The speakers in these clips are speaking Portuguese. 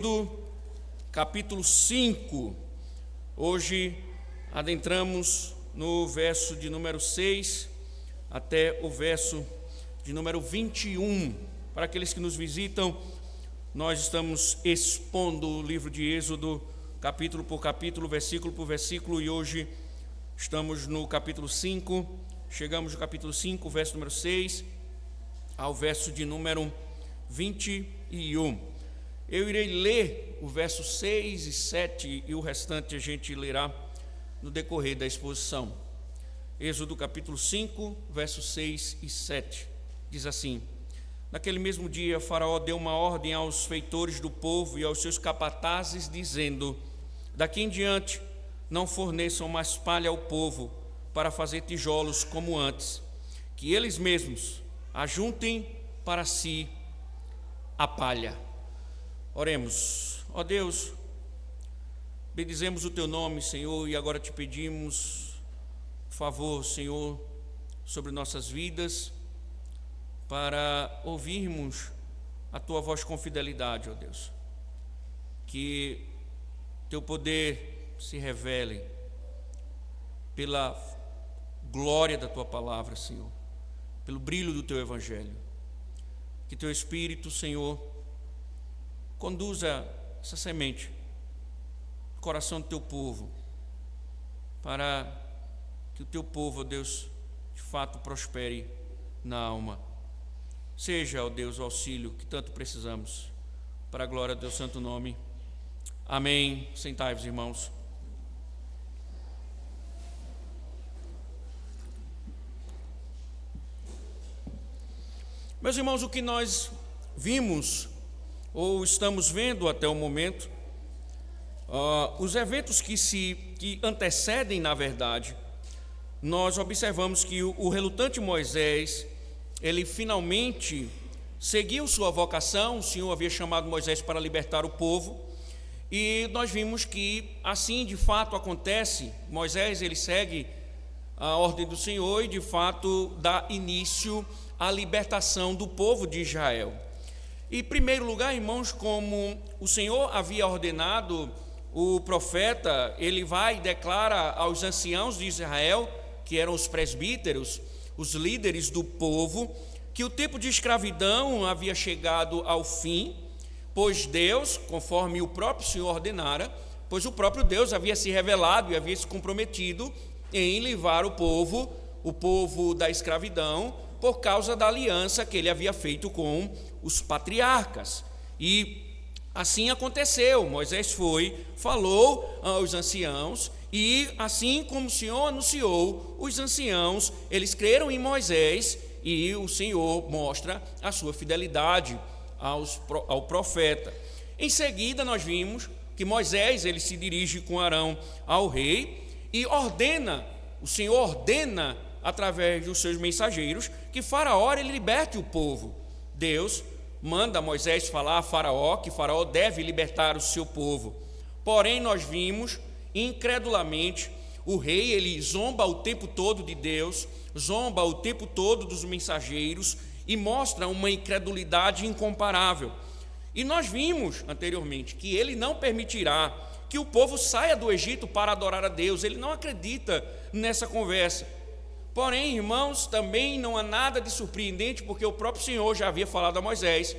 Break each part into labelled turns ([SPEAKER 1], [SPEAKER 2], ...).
[SPEAKER 1] do capítulo 5, hoje adentramos no verso de número 6 até o verso de número 21. Para aqueles que nos visitam, nós estamos expondo o livro de Êxodo, capítulo por capítulo, versículo por versículo, e hoje estamos no capítulo 5, chegamos no capítulo 5, verso número 6, ao verso de número 21. Eu irei ler o verso 6 e 7 e o restante a gente lerá no decorrer da exposição. Êxodo capítulo 5, versos 6 e 7, diz assim: Naquele mesmo dia, Faraó deu uma ordem aos feitores do povo e aos seus capatazes, dizendo: Daqui em diante, não forneçam mais palha ao povo para fazer tijolos como antes, que eles mesmos ajuntem para si a palha. Oremos. Ó Deus, bendizemos o Teu nome, Senhor, e agora te pedimos, por favor, Senhor, sobre nossas vidas, para ouvirmos a Tua voz com fidelidade, ó Deus. Que Teu poder se revele pela glória da Tua palavra, Senhor, pelo brilho do Teu Evangelho. Que Teu Espírito, Senhor, conduza essa semente no coração do Teu povo, para que o Teu povo, ó Deus, de fato prospere na alma. Seja, ó Deus, o auxílio que tanto precisamos, para a glória do Teu santo nome. Amém. Sentai-vos, irmãos. Meus irmãos, o que nós vimos ou estamos vendo até o momento, os eventos que antecedem, na verdade, nós observamos que o relutante Moisés, ele finalmente seguiu sua vocação. O Senhor havia chamado Moisés para libertar o povo, e nós vimos que assim de fato acontece. Moisés, ele segue a ordem do Senhor e de fato dá início à libertação do povo de Israel. E, em primeiro lugar, irmãos, como o Senhor havia ordenado, o profeta, ele vai e declara aos anciãos de Israel, que eram os presbíteros, os líderes do povo, que o tempo de escravidão havia chegado ao fim, pois Deus, conforme o próprio Senhor ordenara, pois o próprio Deus havia se revelado e havia se comprometido em livrar o povo da escravidão, por causa da aliança que ele havia feito com os patriarcas. E assim aconteceu. Moisés falou aos anciãos, e assim como o Senhor anunciou, os anciãos, eles creram em Moisés, e o Senhor mostra a sua fidelidade ao profeta. Em seguida, nós vimos que Moisés, ele se dirige com Arão ao rei e o Senhor ordena através dos seus mensageiros que Faraó ele liberte o povo. Deus manda Moisés falar a Faraó que Faraó deve libertar o seu povo. Porém, nós vimos incredulamente o rei, ele zomba o tempo todo de Deus, zomba o tempo todo dos mensageiros e mostra uma incredulidade incomparável. E nós vimos anteriormente que ele não permitirá que o povo saia do Egito para adorar a Deus. Ele não acredita nessa conversa. Porém, irmãos, também não há nada de surpreendente, porque o próprio Senhor já havia falado a Moisés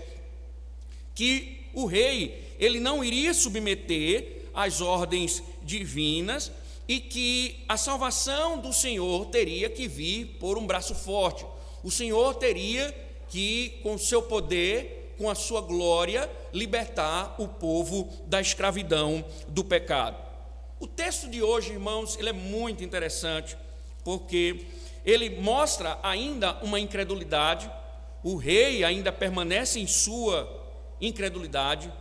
[SPEAKER 1] que o rei, ele não iria submeter às ordens divinas e que a salvação do Senhor teria que vir por um braço forte. O Senhor teria que, com o seu poder, com a sua glória, libertar o povo da escravidão do pecado. O texto de hoje, irmãos, ele é muito interessante, porque ele mostra ainda uma incredulidade. O rei ainda permanece em sua incredulidade.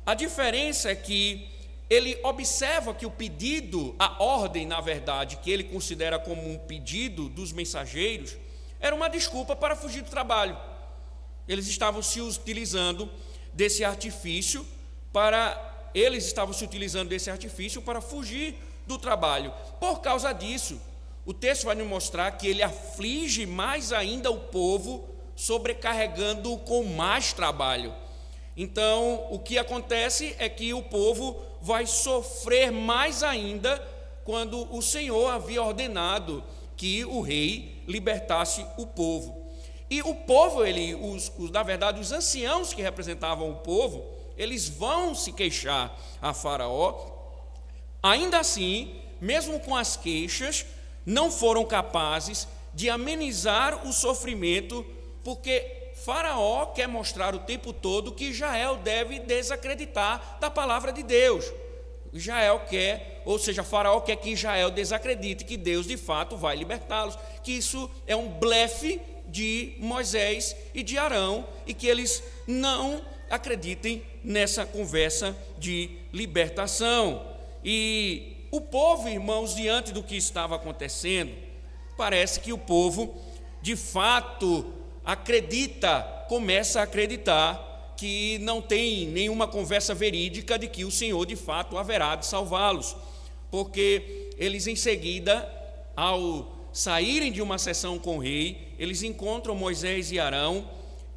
[SPEAKER 1] A diferença é que ele observa que o pedido, a ordem, na verdade, que ele considera como um pedido dos mensageiros, era uma desculpa para fugir do trabalho. Eles estavam se utilizando desse artifício para fugir do trabalho. Por causa disso, o texto vai nos mostrar que ele aflige mais ainda o povo, sobrecarregando-o com mais trabalho. Então, o que acontece é que o povo vai sofrer mais ainda quando o Senhor havia ordenado que o rei libertasse o povo. E o povo, na verdade, os anciãos que representavam o povo, eles vão se queixar a Faraó. Ainda assim, mesmo com as queixas, não foram capazes de amenizar o sofrimento, porque Faraó quer mostrar o tempo todo que Israel deve desacreditar da palavra de Deus. Faraó quer que Israel desacredite que Deus de fato vai libertá-los, que isso é um blefe de Moisés e de Arão, e que eles não acreditem nessa conversa de libertação. E o povo, irmãos, diante do que estava acontecendo, parece que o povo de fato começa a acreditar que não tem nenhuma conversa verídica de que o Senhor de fato haverá de salvá-los, porque eles em seguida, ao saírem de uma sessão com o rei, eles encontram Moisés e Arão,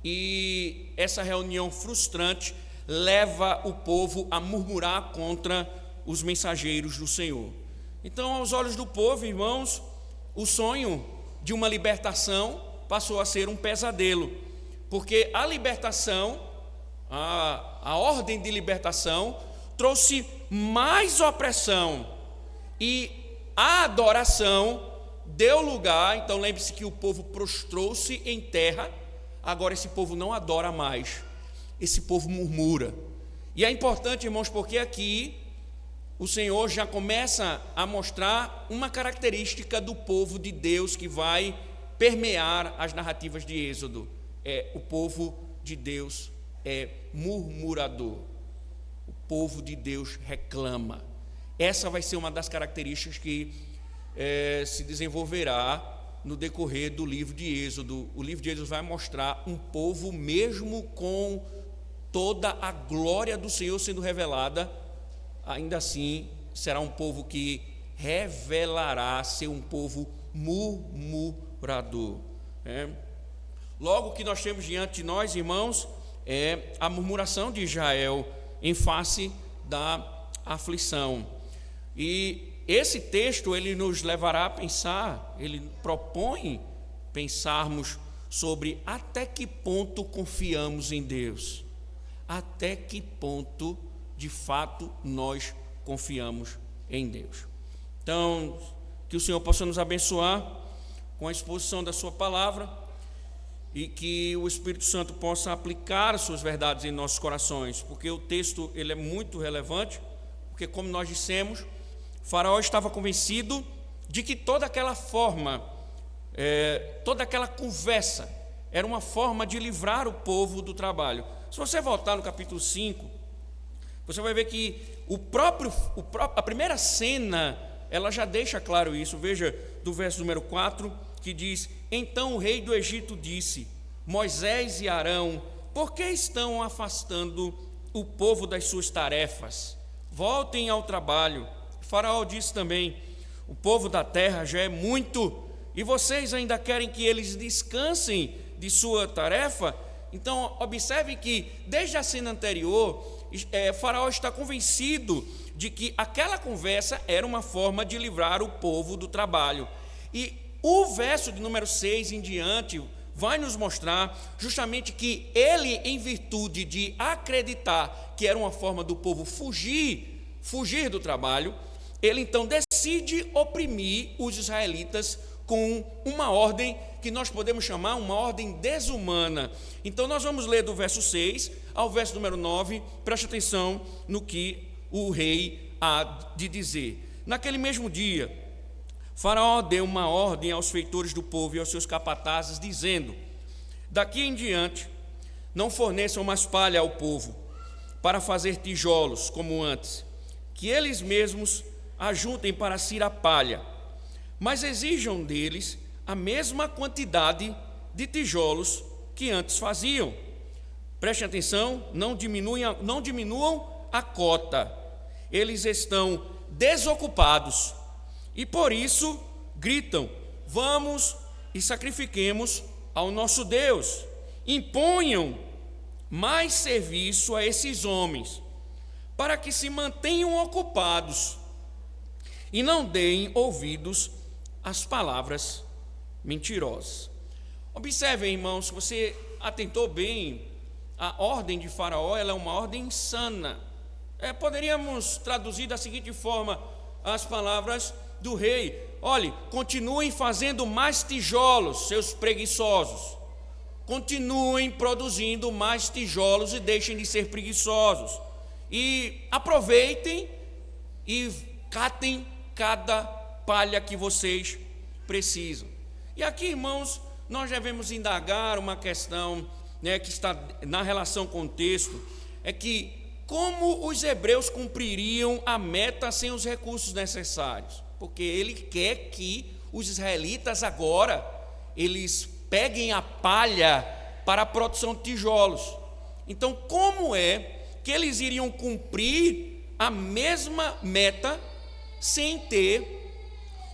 [SPEAKER 1] e essa reunião frustrante leva o povo a murmurar contra os mensageiros do Senhor. Então, aos olhos do povo, irmãos, o sonho de uma libertação passou a ser um pesadelo, porque a libertação, a ordem de libertação, trouxe mais opressão, e a adoração deu lugar. Então lembre-se que o povo prostrou-se em terra. Agora esse povo não adora mais, esse povo murmura. E é importante, irmãos, porque aqui o Senhor já começa a mostrar uma característica do povo de Deus que vai permear as narrativas de Êxodo. O povo de Deus é murmurador. O povo de Deus reclama. Essa vai ser uma das características que se desenvolverá no decorrer do livro de Êxodo. O livro de Êxodo vai mostrar um povo, mesmo com toda a glória do Senhor sendo revelada, ainda assim será um povo que revelará ser um povo murmurador. Logo, o que nós temos diante de nós, irmãos, é a murmuração de Israel em face da aflição. E esse texto, ele nos levará a pensar, ele propõe pensarmos sobre até que ponto confiamos em Deus, até que ponto de fato nós confiamos em Deus. Então, que o Senhor possa nos abençoar com a exposição da sua palavra, e que o Espírito Santo possa aplicar as suas verdades em nossos corações, porque o texto ele é muito relevante, porque, como nós dissemos, Faraó estava convencido de que toda aquela forma, toda aquela conversa era uma forma de livrar o povo do trabalho. Se você voltar no capítulo 5, você vai ver que a primeira cena, ela já deixa claro isso. Veja do verso número 4, que diz: então o rei do Egito disse: Moisés e Arão, por que estão afastando o povo das suas tarefas? Voltem ao trabalho. Faraó disse também: o povo da terra já é muito, e vocês ainda querem que eles descansem de sua tarefa? Então observe que desde a cena anterior, Faraó está convencido de que aquela conversa era uma forma de livrar o povo do trabalho. E o verso de número 6 em diante vai nos mostrar justamente que ele, em virtude de acreditar que era uma forma do povo fugir do trabalho, ele então decide oprimir os israelitas com uma ordem que nós podemos chamar uma ordem desumana. Então nós vamos ler do verso 6 ao verso número 9, preste atenção no que o rei há de dizer. Naquele mesmo dia, Faraó deu uma ordem aos feitores do povo e aos seus capatazes, dizendo: daqui em diante não forneçam mais palha ao povo para fazer tijolos como antes, que eles mesmos ajuntem para si a palha, mas exijam deles a mesma quantidade de tijolos que antes faziam. Preste atenção, não diminuam a cota. Eles estão desocupados e por isso gritam: vamos e sacrifiquemos ao nosso Deus. Imponham mais serviço a esses homens, para que se mantenham ocupados e não deem ouvidos às palavras mentirosas. Observem, irmãos, se você atentou bem, a ordem de Faraó ela é uma ordem insana. Poderíamos traduzir da seguinte forma as palavras do rei: olhe, continuem fazendo mais tijolos, seus preguiçosos. Continuem produzindo mais tijolos e deixem de ser preguiçosos. E aproveitem e catem cada palha que vocês precisam. E aqui, irmãos, nós devemos indagar uma questão, que está na relação com o texto, é que como os hebreus cumpririam a meta sem os recursos necessários? Porque ele quer que os israelitas agora, eles peguem a palha para a produção de tijolos. Então, como é que eles iriam cumprir a mesma meta sem ter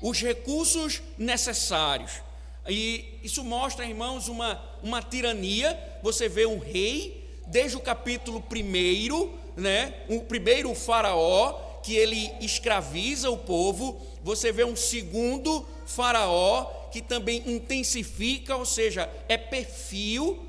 [SPEAKER 1] os recursos necessários? E isso mostra, irmãos, uma tirania. Você vê um rei, desde o capítulo 1, o primeiro faraó, que ele escraviza o povo. Você vê um segundo faraó, que também intensifica, ou seja, é perfil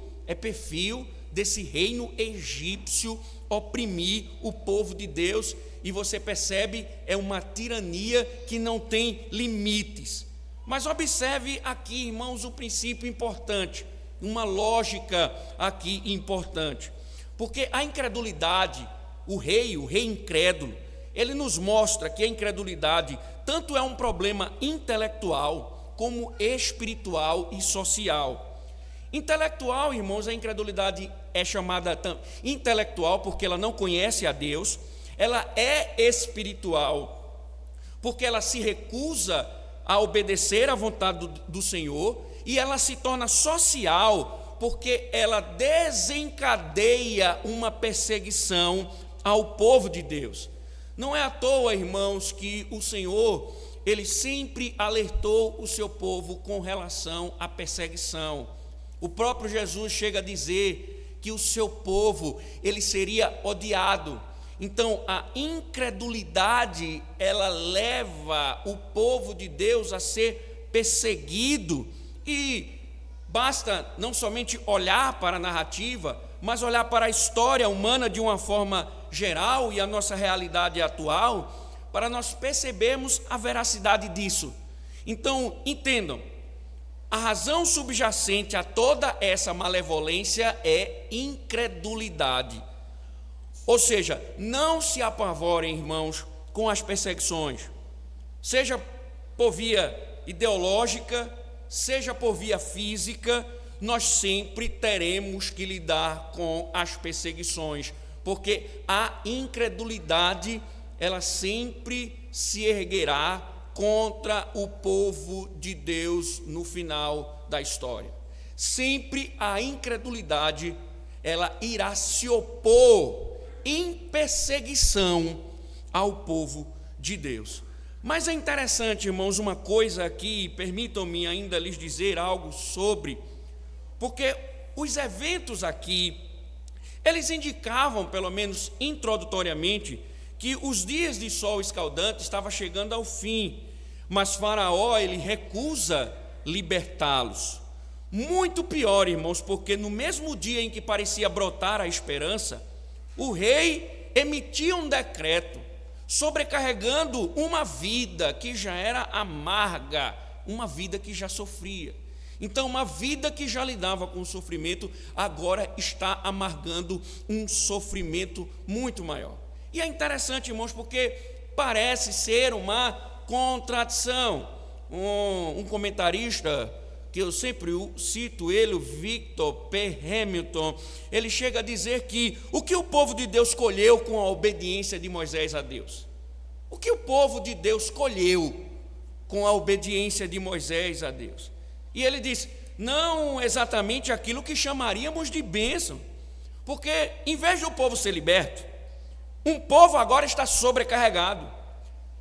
[SPEAKER 1] desse reino egípcio oprimir o povo de Deus. E você percebe, é uma tirania que não tem limites. Mas observe aqui, irmãos, um princípio importante, uma lógica aqui importante. Porque a incredulidade, o rei incrédulo, ele nos mostra que a incredulidade tanto é um problema intelectual como espiritual e social. Intelectual, irmãos, a incredulidade é chamada intelectual porque ela não conhece a Deus. Ela é espiritual porque ela se recusa a obedecer à vontade do Senhor, e ela se torna social porque ela desencadeia uma perseguição ao povo de Deus. Não é à toa, irmãos, que o Senhor, ele sempre alertou o seu povo com relação à perseguição. O próprio Jesus chega a dizer que o seu povo, ele seria odiado. Então, a incredulidade, ela leva o povo de Deus a ser perseguido. E basta não somente olhar para a narrativa, mas olhar para a história humana de uma forma geral e a nossa realidade atual, para nós percebermos a veracidade disso. Então, entendam, a razão subjacente a toda essa malevolência é incredulidade. Ou seja, não se apavorem, irmãos, com as perseguições, seja por via ideológica, seja por via física. Nós sempre teremos que lidar com as perseguições, porque a incredulidade, ela sempre se erguerá contra o povo de Deus no final da história. Sempre a incredulidade, ela irá se opor em perseguição ao povo de Deus. Mas é interessante, irmãos, uma coisa aqui, permitam-me ainda lhes dizer algo sobre, porque os eventos aqui, eles indicavam, pelo menos introdutoriamente, que os dias de sol escaldante estavam chegando ao fim, mas Faraó, ele recusa libertá-los. Muito pior, irmãos, porque no mesmo dia em que parecia brotar a esperança, o rei emitia um decreto sobrecarregando uma vida que já era amarga, uma vida que já sofria. Então, uma vida que já lidava com o sofrimento, agora está amargando um sofrimento muito maior. E é interessante, irmãos, porque parece ser uma contradição. Um comentarista que eu sempre cito ele, o Victor P. Hamilton, ele chega a dizer que o que o povo de Deus colheu com a obediência de Moisés a Deus? O que o povo de Deus colheu com a obediência de Moisés a Deus? E ele diz, não exatamente aquilo que chamaríamos de bênção, porque em vez do povo ser liberto, um povo agora está sobrecarregado,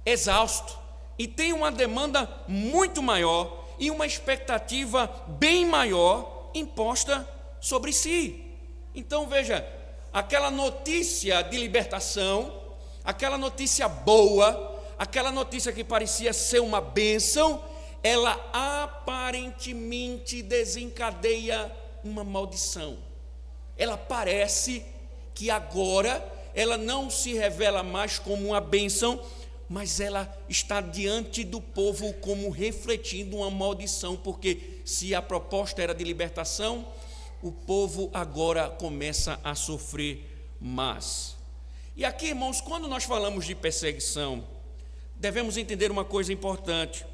[SPEAKER 1] exausto, e tem uma demanda muito maior e uma expectativa bem maior imposta sobre si. Então veja, aquela notícia de libertação, aquela notícia boa, aquela notícia que parecia ser uma bênção, ela aparentemente desencadeia uma maldição. Ela parece que agora ela não se revela mais como uma bênção, mas ela está diante do povo como refletindo uma maldição, porque se a proposta era de libertação, o povo agora começa a sofrer mais. E aqui, irmãos, quando nós falamos de perseguição, devemos entender uma coisa importante.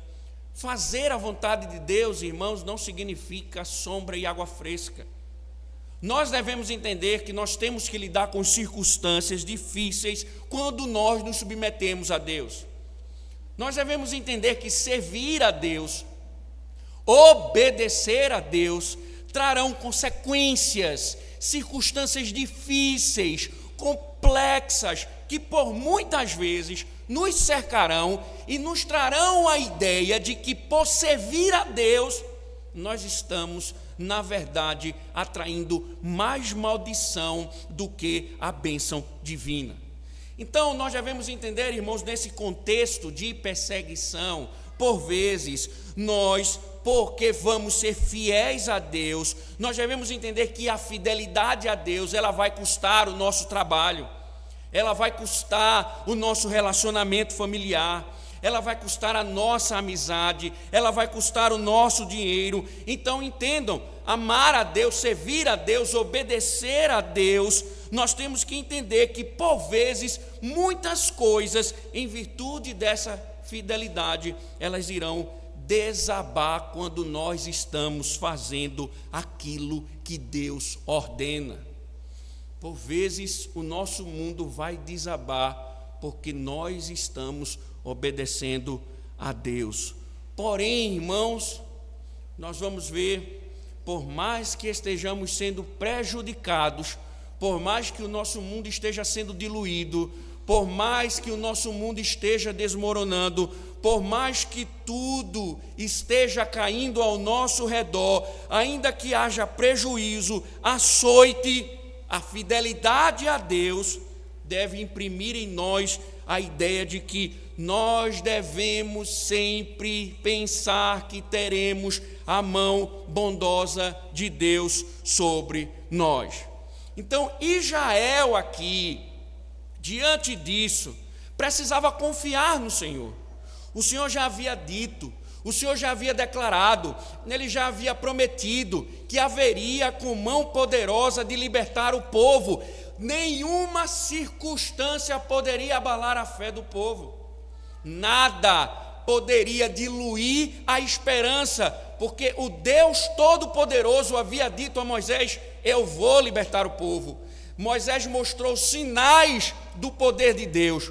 [SPEAKER 1] Fazer a vontade de Deus, irmãos, não significa sombra e água fresca. Nós devemos entender que nós temos que lidar com circunstâncias difíceis quando nós nos submetemos a Deus. Nós devemos entender que servir a Deus, obedecer a Deus, trarão consequências, circunstâncias difíceis, complexas, que por muitas vezes nos cercarão e nos trarão a ideia de que por servir a Deus, nós estamos, na verdade, atraindo mais maldição do que a bênção divina. Então, nós devemos entender, irmãos, nesse contexto de perseguição, por vezes, nós, porque vamos ser fiéis a Deus, nós devemos entender que a fidelidade a Deus, ela vai custar o nosso trabalho, ela vai custar o nosso relacionamento familiar, ela vai custar a nossa amizade, ela vai custar o nosso dinheiro. Então entendam, amar a Deus, servir a Deus, obedecer a Deus, nós temos que entender que por vezes muitas coisas, em virtude dessa fidelidade, elas irão desabar quando nós estamos fazendo aquilo que Deus ordena. Por vezes o nosso mundo vai desabar porque nós estamos obedecendo a Deus. Porém, irmãos, nós vamos ver, por mais que estejamos sendo prejudicados, por mais que o nosso mundo esteja sendo diluído, por mais que o nosso mundo esteja desmoronando, por mais que tudo esteja caindo ao nosso redor, ainda que haja prejuízo, açoite, a fidelidade a Deus deve imprimir em nós a ideia de que nós devemos sempre pensar que teremos a mão bondosa de Deus sobre nós. Então, Israel aqui, diante disso, precisava confiar no Senhor. O Senhor já havia dito, o Senhor já havia declarado, ele já havia prometido que haveria com mão poderosa de libertar o povo. Nenhuma circunstância poderia abalar a fé do povo. Nada poderia diluir a esperança, porque o Deus Todo-Poderoso havia dito a Moisés: eu vou libertar o povo. Moisés mostrou sinais do poder de Deus.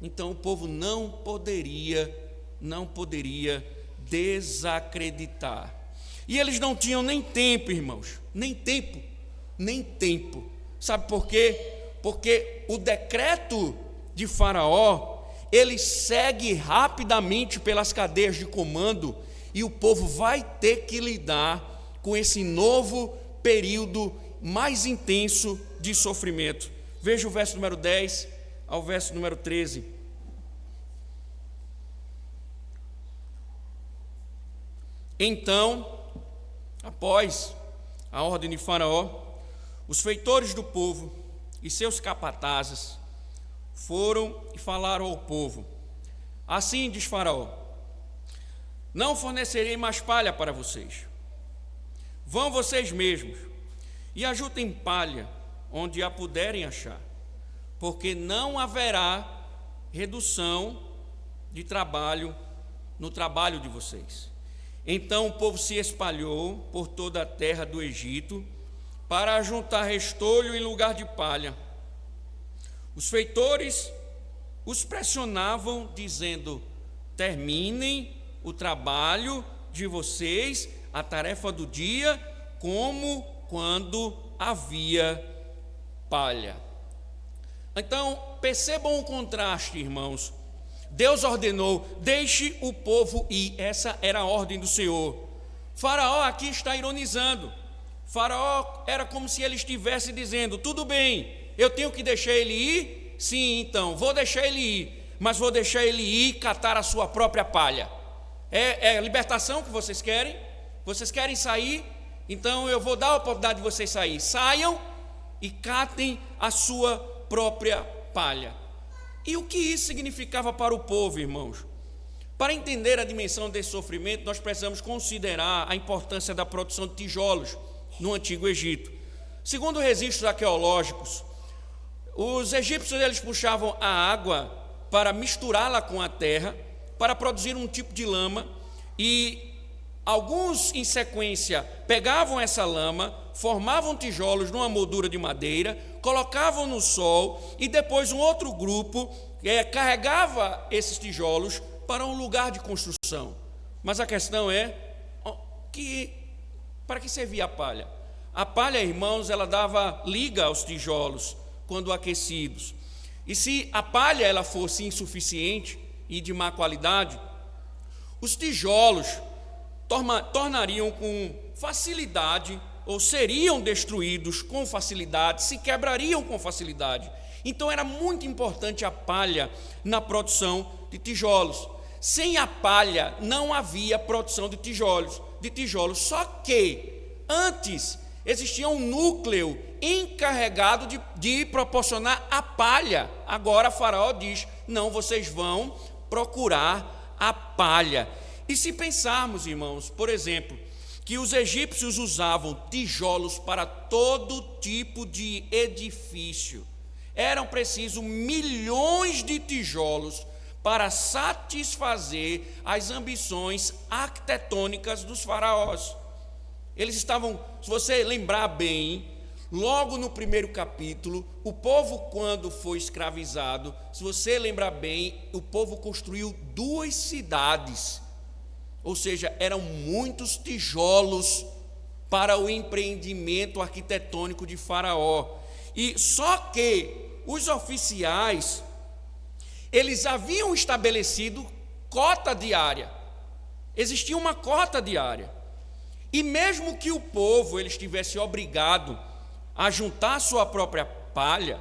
[SPEAKER 1] Então o povo não poderia desacreditar. E eles não tinham nem tempo, irmãos, nem tempo. Sabe por quê? Porque o decreto de Faraó, ele segue rapidamente pelas cadeias de comando e o povo vai ter que lidar com esse novo período mais intenso de sofrimento. Veja o verso número 10 ao verso número 13. Então, após a ordem de Faraó, os feitores do povo e seus capatazes foram e falaram ao povo: assim diz Faraó: não fornecerei mais palha para vocês. Vão vocês mesmos e ajuntem palha onde a puderem achar, porque não haverá redução de trabalho no trabalho de vocês. Então o povo se espalhou por toda a terra do Egito para ajuntar restolho em lugar de palha. Os feitores os pressionavam, dizendo: terminem o trabalho de vocês, a tarefa do dia, como quando havia palha. Então, percebam o contraste, irmãos. Deus ordenou: deixe o povo ir. Essa era a ordem do Senhor. Faraó aqui está ironizando. Faraó era como se ele estivesse dizendo: tudo bem, eu tenho que deixar ele ir? Sim, então, vou deixar ele ir, mas vou deixar ele ir catar a sua própria palha. É a libertação que vocês querem? Vocês querem sair? Então eu vou dar a oportunidade de vocês sair. Saiam e catem a sua própria palha. E o que isso significava para o povo, irmãos? Para entender a dimensão desse sofrimento, nós precisamos considerar a importância da produção de tijolos no Antigo Egito. Segundo registros arqueológicos, os egípcios eles puxavam a água para misturá-la com a terra, para produzir um tipo de lama, e alguns, em sequência, pegavam essa lama, formavam tijolos numa moldura de madeira, colocavam no sol, e depois um outro grupo carregava esses tijolos para um lugar de construção. Mas a questão é para que servia a palha? A palha, irmãos, ela dava liga aos tijolos quando aquecidos. E se a palha ela fosse insuficiente e de má qualidade, os tijolos tornariam com facilidade, ou seriam destruídos com facilidade, se quebrariam com facilidade. Então era muito importante a palha na produção de tijolos. Sem a palha não havia produção de tijolos. Só que antes existia um núcleo encarregado de proporcionar a palha. Agora Faraó diz: não, vocês vão procurar a palha. E se pensarmos, irmãos, por exemplo, que os egípcios usavam tijolos para todo tipo de edifício, eram precisos milhões de tijolos para satisfazer as ambições arquitetônicas dos faraós. Eles estavam, se você lembrar bem, logo no primeiro capítulo, o povo, quando foi escravizado, se você lembrar bem, o povo construiu 2 cidades, ou seja, eram muitos tijolos para o empreendimento arquitetônico de Faraó. E só que os oficiais, eles haviam estabelecido cota diária, existia uma cota diária, e mesmo que o povo ele estivesse obrigado a juntar sua própria palha,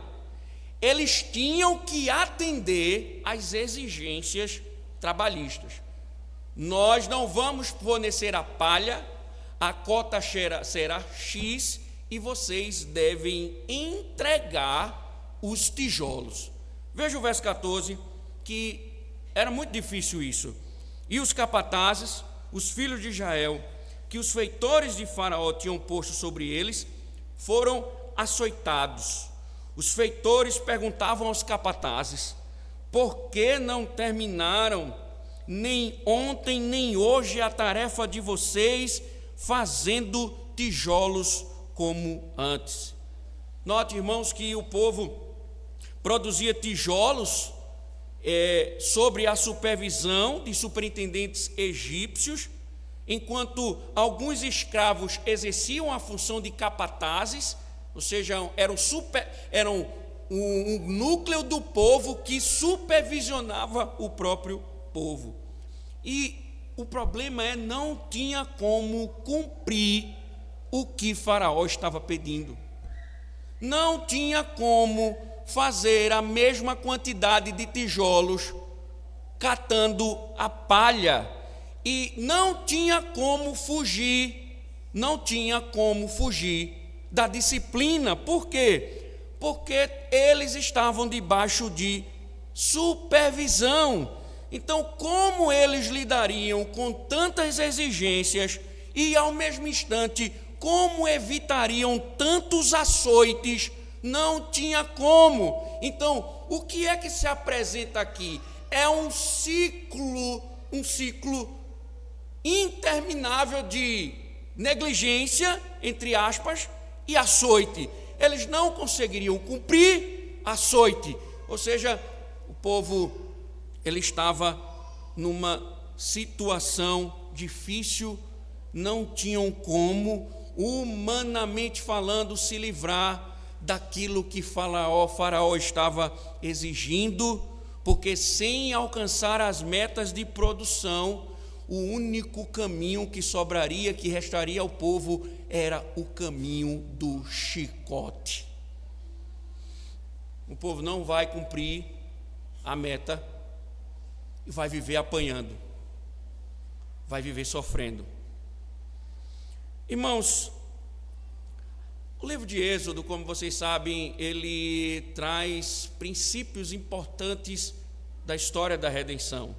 [SPEAKER 1] eles tinham que atender às exigências trabalhistas. Nós não vamos fornecer a palha, a cota será X e vocês devem entregar os tijolos. Veja o verso 14, que era muito difícil isso. E os capatazes, os filhos de Israel, que os feitores de Faraó tinham posto sobre eles, foram açoitados. Os feitores perguntavam aos capatazes: por que não terminaram nem ontem nem hoje a tarefa de vocês, fazendo tijolos como antes? Note, irmãos, que o povo produzia tijolos sobre a supervisão de superintendentes egípcios, enquanto alguns escravos exerciam a função de capatazes, ou seja, eram um núcleo do povo que supervisionava o próprio povo. E o problema não tinha como cumprir o que Faraó estava pedindo. Não tinha como fazer a mesma quantidade de tijolos catando a palha, e não tinha como fugir da disciplina. Por quê? Porque eles estavam debaixo de supervisão. Então, como eles lidariam com tantas exigências e, ao mesmo instante, como evitariam tantos açoites? Não tinha como. Então, o que é que se apresenta aqui? É um ciclo interminável de negligência, entre aspas, e açoite. Eles não conseguiriam cumprir açoite. Ou seja, o povo ele estava numa situação difícil, não tinham como, humanamente falando, se livrar daquilo que Faraó estava exigindo, porque sem alcançar as metas de produção, o único caminho que sobraria, que restaria ao povo, era o caminho do chicote. O povo não vai cumprir a meta e vai viver apanhando, vai viver sofrendo. Irmãos, o livro de Êxodo, como vocês sabem, ele traz princípios importantes da história da redenção.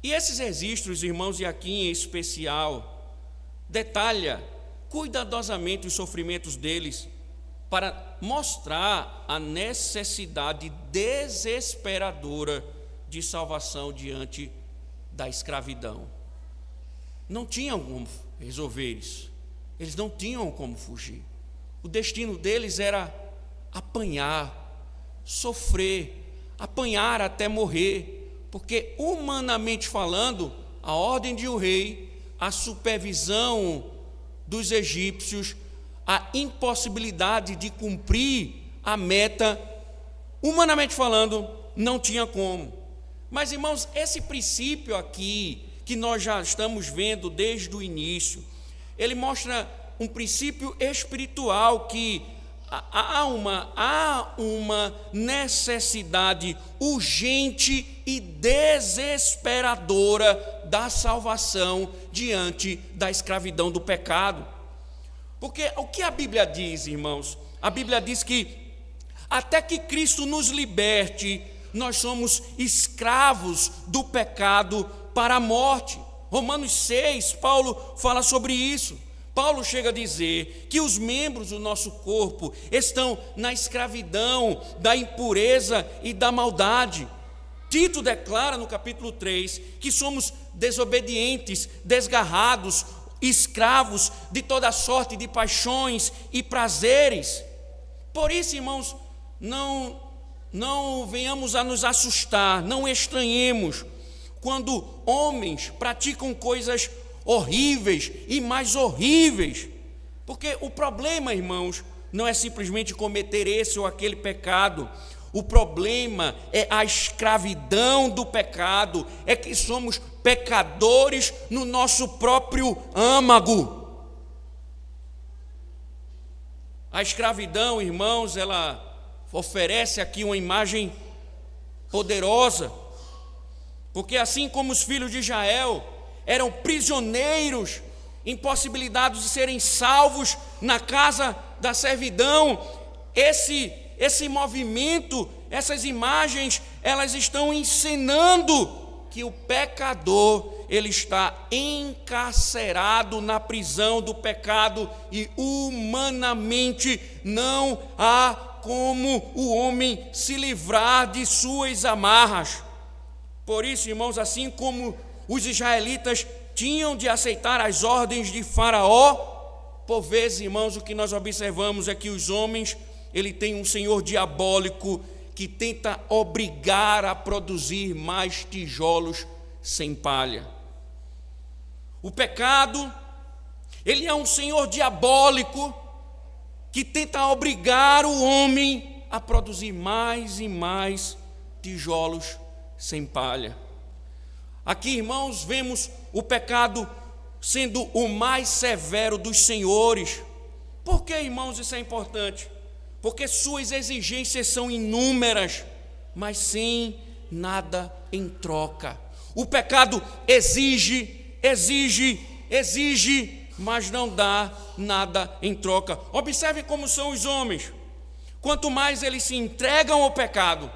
[SPEAKER 1] E esses registros, irmãos, e aqui em especial, detalha cuidadosamente os sofrimentos deles para mostrar a necessidade desesperadora de salvação diante da escravidão. Não tinham como resolver isso. Eles não tinham como fugir. O destino deles era apanhar, sofrer, apanhar até morrer, porque humanamente falando, a ordem de um rei, a supervisão dos egípcios, a impossibilidade de cumprir a meta, humanamente falando, não tinha como. Mas, irmãos, esse princípio aqui, que nós já estamos vendo desde o início, ele mostra um princípio espiritual que há uma necessidade urgente e desesperadora da salvação diante da escravidão do pecado. Porque o que a Bíblia diz, irmãos? A Bíblia diz que até que Cristo nos liberte, nós somos escravos do pecado para a morte. Romanos 6, Paulo fala sobre isso. Paulo chega a dizer que os membros do nosso corpo estão na escravidão da impureza e da maldade. Tito declara no capítulo 3 que somos desobedientes, desgarrados, escravos de toda sorte de paixões e prazeres. Por isso, irmãos, não venhamos a nos assustar, não estranhemos quando homens praticam coisas horríveis e mais horríveis, porque o problema, irmãos, não é simplesmente cometer esse ou aquele pecado. O problema é a escravidão do pecado, é que somos pecadores no nosso próprio âmago. A escravidão, irmãos, ela oferece aqui uma imagem poderosa, porque assim como os filhos de Israel eram prisioneiros, impossibilitados de serem salvos na casa da servidão, esse movimento, essas imagens, elas estão ensinando que o pecador, ele está encarcerado na prisão do pecado e humanamente não há como o homem se livrar de suas amarras. Por isso, irmãos, assim como os israelitas tinham de aceitar as ordens de Faraó, por vezes, irmãos, o que nós observamos é que os homens, ele tem um senhor diabólico que tenta obrigar a produzir mais tijolos sem palha. O pecado, ele é um senhor diabólico que tenta obrigar o homem a produzir mais e mais tijolos sem palha. Aqui, irmãos, vemos o pecado sendo o mais severo dos senhores. Por que, irmãos, isso é importante? Porque suas exigências são inúmeras, mas sem nada em troca. O pecado exige, mas não dá nada em troca. Observe como são os homens. Quanto mais eles se entregam ao pecado,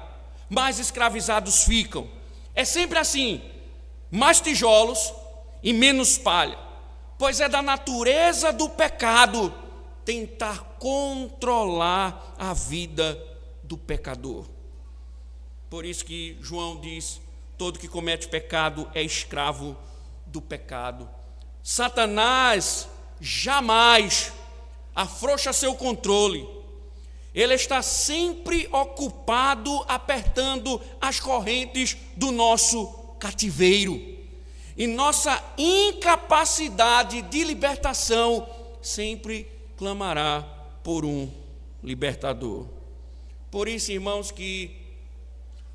[SPEAKER 1] mais escravizados ficam. É sempre assim, mais tijolos e menos palha, pois é da natureza do pecado tentar controlar a vida do pecador. Por isso que João diz: todo que comete pecado é escravo do pecado. Satanás jamais afrouxa seu controle. Ele está sempre ocupado apertando as correntes do nosso cativeiro. E nossa incapacidade de libertação sempre clamará por um libertador. Por isso, irmãos, que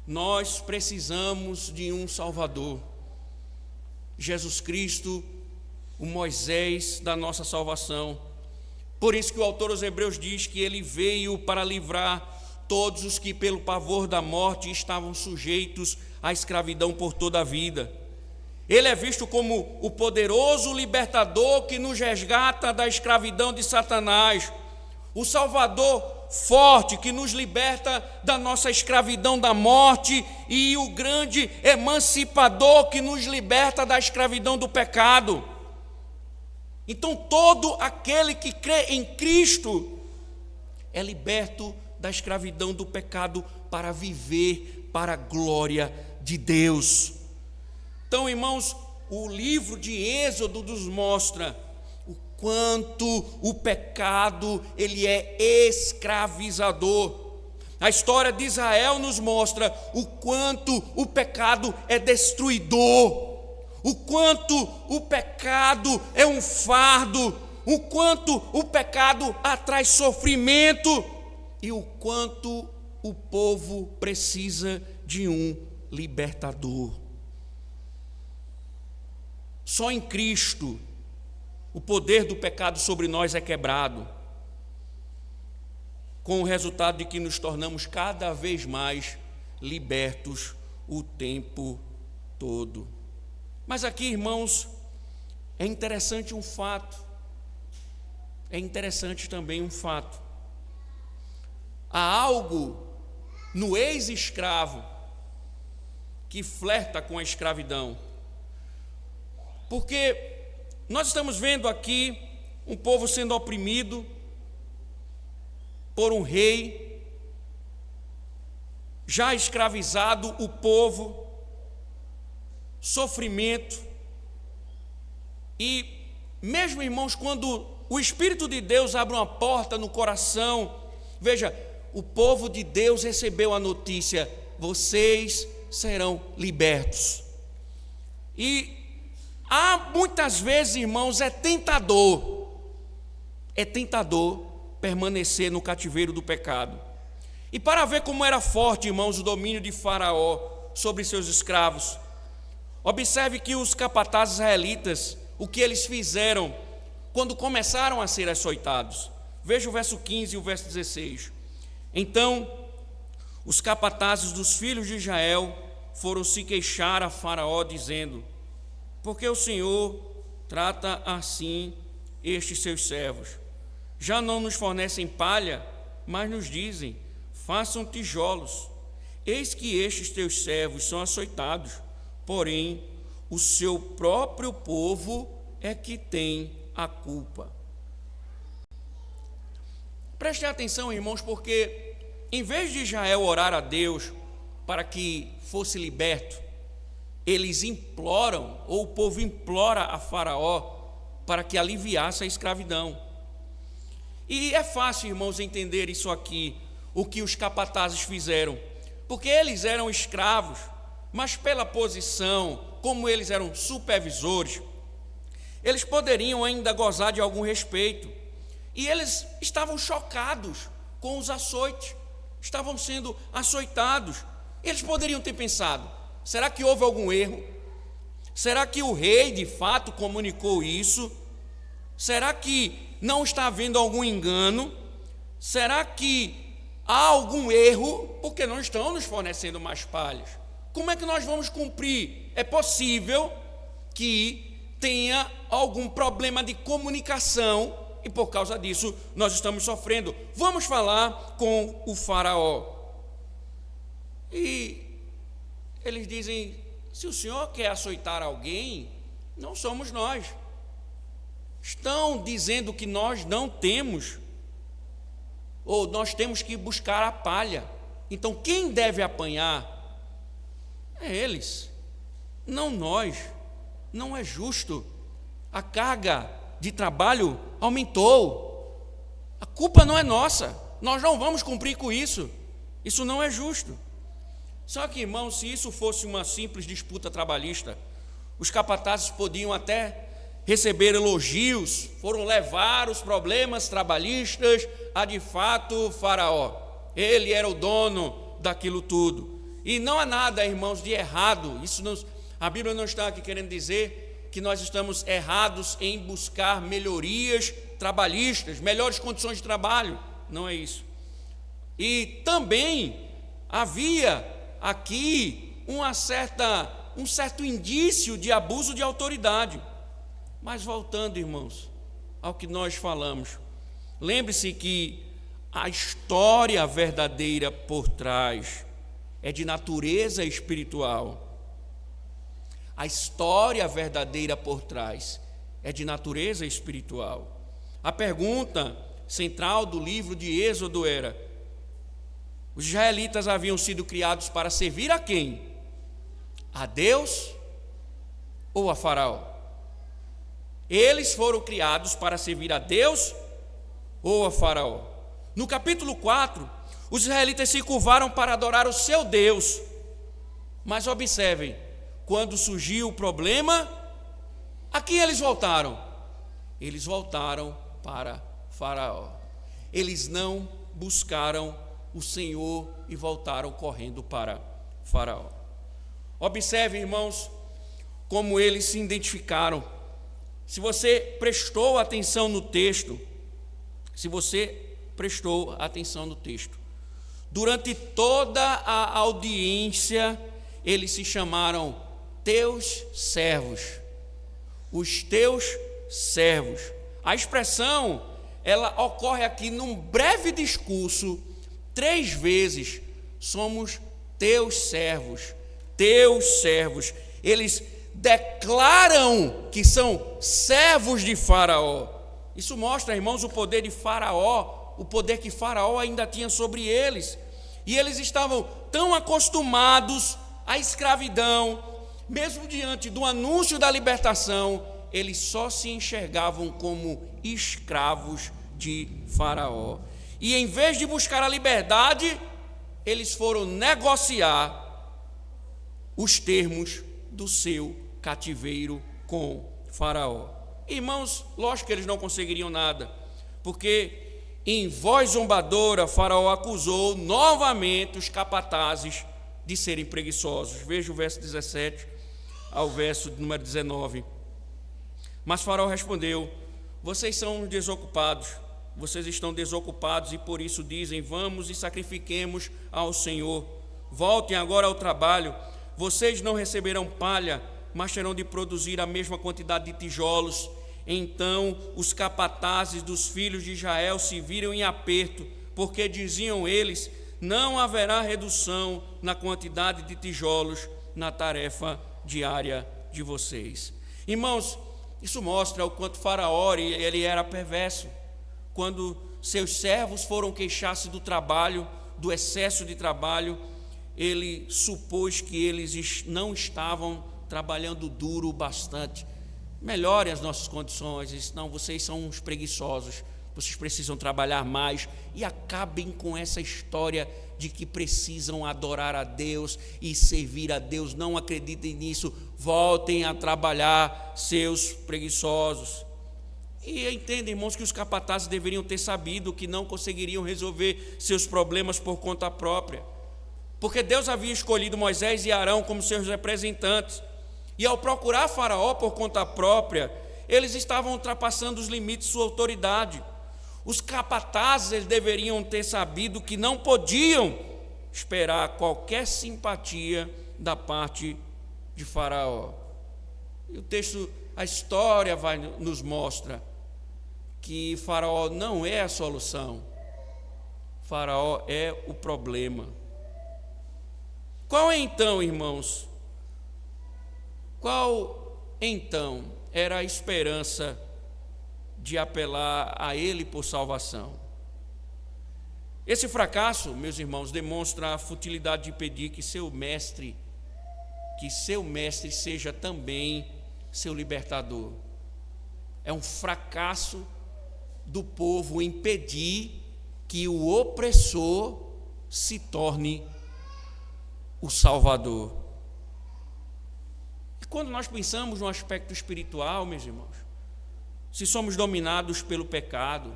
[SPEAKER 1] nós precisamos de um Salvador. Jesus Cristo, o Moisés da nossa salvação. Por isso que o autor aos Hebreus diz que ele veio para livrar todos os que pelo pavor da morte estavam sujeitos à escravidão por toda a vida. Ele é visto como o poderoso libertador que nos resgata da escravidão de Satanás, o Salvador forte que nos liberta da nossa escravidão da morte e o grande emancipador que nos liberta da escravidão do pecado. Então todo aquele que crê em Cristo é liberto da escravidão do pecado para viver para a glória de Deus. Então, irmãos, o livro de Êxodo nos mostra o quanto o pecado ele é escravizador. A história de Israel nos mostra o quanto o pecado é destruidor, o quanto o pecado é um fardo, o quanto o pecado atrai sofrimento e o quanto o povo precisa de um libertador. Só em Cristo o poder do pecado sobre nós é quebrado, com o resultado de que nos tornamos cada vez mais libertos o tempo todo. Mas aqui, irmãos, é interessante um fato. É interessante também um fato. Há algo no ex-escravo que flerta com a escravidão. Porque nós estamos vendo aqui um povo sendo oprimido por um rei, já escravizado o povo, sofrimento. E mesmo, irmãos, quando o Espírito de Deus abre uma porta no coração, veja, o povo de Deus recebeu a notícia: vocês serão libertos. E há muitas vezes, irmãos, é tentador permanecer no cativeiro do pecado. E para ver como era forte, irmãos, o domínio de Faraó sobre seus escravos, observe que os capatazes israelitas, o que eles fizeram quando começaram a ser açoitados. Veja o verso 15 e o verso 16. Então, os capatazes dos filhos de Israel foram se queixar a Faraó, dizendo: porque o Senhor trata assim estes seus servos? Já não nos fornecem palha, mas nos dizem: façam tijolos. Eis que estes teus servos são açoitados, porém o seu próprio povo é que tem a culpa. Prestem atenção, irmãos, porque em vez de Israel orar a Deus para que fosse liberto, eles imploram, ou o povo implora a Faraó para que aliviasse a escravidão. E é fácil, irmãos, entender isso aqui, o que os capatazes fizeram, porque eles eram escravos, mas pela posição, como eles eram supervisores, eles poderiam ainda gozar de algum respeito. E eles estavam chocados com os açoites, estavam sendo açoitados. Eles poderiam ter pensado: será que houve algum erro? Será que o rei de fato comunicou isso? Será que não está havendo algum engano? Será que há algum erro? Porque não estão nos fornecendo mais palhas. Como é que nós vamos cumprir? É possível que tenha algum problema de comunicação e por causa disso nós estamos sofrendo. Vamos falar com o Faraó. E eles dizem: se o senhor quer açoitar alguém, não somos nós. Estão dizendo que nós não temos, ou nós temos que buscar a palha. Então quem deve apanhar é eles, não nós. Não é justo. A carga de trabalho aumentou. A culpa não é nossa. Nós não vamos cumprir com isso. Isso não é justo. Só que, irmãos, se isso fosse uma simples disputa trabalhista, os capatazes podiam até receber elogios, foram levar os problemas trabalhistas a, de fato, Faraó. Ele era o dono daquilo tudo. E não há nada, irmãos, de errado. A Bíblia não está aqui querendo dizer que nós estamos errados em buscar melhorias trabalhistas, melhores condições de trabalho. Não é isso. E também havia aqui um certo indício de abuso de autoridade. Mas voltando, irmãos, ao que nós falamos, lembre-se que a história verdadeira por trás é de natureza espiritual. A história verdadeira por trás é de natureza espiritual. A pergunta central do livro de Êxodo era: os israelitas haviam sido criados para servir a quem? A Deus ou a Faraó? Eles foram criados para servir a Deus ou a Faraó? No capítulo 4, os israelitas se curvaram para adorar o seu Deus. Mas observem, quando surgiu o problema, a quem eles voltaram? Eles voltaram para Faraó. Eles não buscaram o Senhor e voltaram correndo para Faraó. Observe, irmãos, como eles se identificaram. Se você prestou atenção no texto, durante toda a audiência, eles se chamaram teus servos, os teus servos. A expressão, ela ocorre aqui num breve discurso, 3 vezes: somos teus servos, teus servos. Eles declaram que são servos de Faraó. Isso mostra, irmãos, o poder de Faraó, o poder que Faraó ainda tinha sobre eles. E eles estavam tão acostumados à escravidão, mesmo diante do anúncio da libertação, eles só se enxergavam como escravos de Faraó. E em vez de buscar a liberdade, eles foram negociar os termos do seu cativeiro com Faraó. Irmãos, lógico que eles não conseguiriam nada, porque em voz zombadora Faraó acusou novamente os capatazes de serem preguiçosos. Veja o verso 17 ao verso número 19. Mas Faraó respondeu: vocês são desocupados, vocês estão desocupados e por isso dizem: vamos e sacrifiquemos ao Senhor. Voltem agora ao trabalho. Vocês não receberão palha, mas terão de produzir a mesma quantidade de tijolos. Então os capatazes dos filhos de Israel se viram em aperto, porque diziam eles: não haverá redução na quantidade de tijolos na tarefa diária de vocês. Irmãos, isso mostra o quanto Faraó ele era perverso. Quando seus servos foram queixar-se do trabalho, do excesso de trabalho, ele supôs que eles não estavam trabalhando duro o bastante. Melhorem as nossas condições. Disse: não, vocês são uns preguiçosos, vocês precisam trabalhar mais. E acabem com essa história de que precisam adorar a Deus e servir a Deus. Não acreditem nisso, voltem a trabalhar, seus preguiçosos. E entendem, irmãos, que os capatazes deveriam ter sabido que não conseguiriam resolver seus problemas por conta própria, porque Deus havia escolhido Moisés e Arão como seus representantes, e ao procurar Faraó por conta própria, eles estavam ultrapassando os limites de sua autoridade. Os capatazes deveriam ter sabido que não podiam esperar qualquer simpatia da parte de Faraó. E o texto, a história nos mostra que Faraó não é a solução, Faraó é o problema. Qual então, irmãos? Qual então era a esperança de apelar a ele por salvação? Esse fracasso, meus irmãos, demonstra a futilidade de pedir que seu mestre seja também seu libertador. É um fracasso do povo em pedir que o opressor se torne o Salvador. E quando nós pensamos no aspecto espiritual, meus irmãos, se somos dominados pelo pecado,